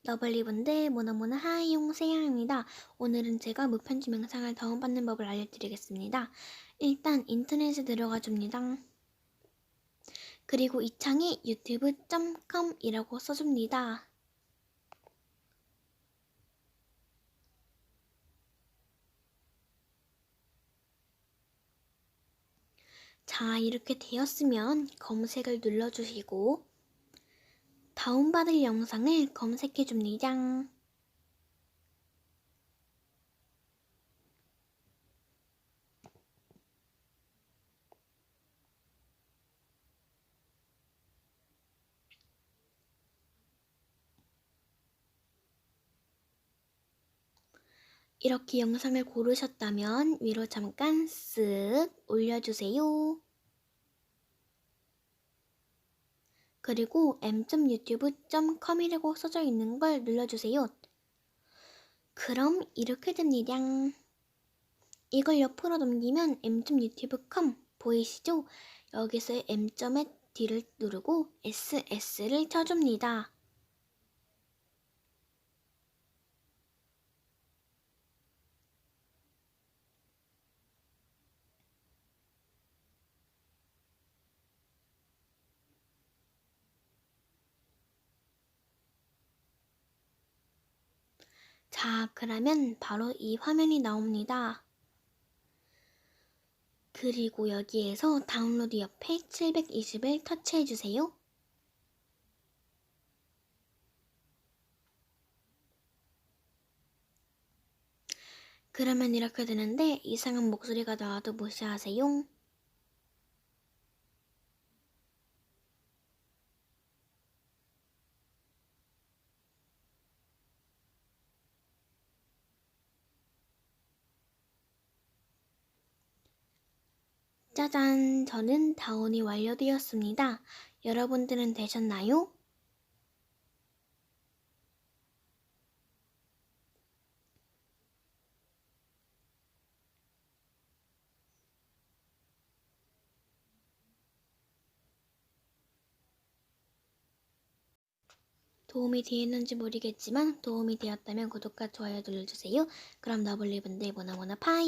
러블리분들 모나모나 하이용 세양입니다. 오늘은 제가 무편집 영상을 다운받는 법을 알려드리겠습니다. 일단 인터넷에 들어가 줍니다. 그리고 이 창에 유튜브.com 이라고 써줍니다. 자, 이렇게 되었으면 검색을 눌러주시고 다운받을 영상을 검색해 줍니다. 이렇게 영상을 고르셨다면 위로 잠깐 쓱 올려주세요. 그리고 m.youtube.com이라고 써져 있는 걸 눌러주세요. 그럼 이렇게 됩니다. 이걸 옆으로 넘기면 m.youtube.com 보이시죠? 여기서 m점의 뒤를 누르고 SS를 쳐줍니다. 자, 그러면 바로 이 화면이 나옵니다. 그리고 여기에서 다운로드 옆에 720을 터치해주세요. 그러면 이렇게 되는데 이상한 목소리가 나와도 무시하세요. 짜잔! 저는 다운이 완료되었습니다. 여러분들은 되셨나요? 도움이 되었는지 모르겠지만 도움이 되었다면 구독과 좋아요 눌러주세요. 그럼 러블리분들 모나모나 파이!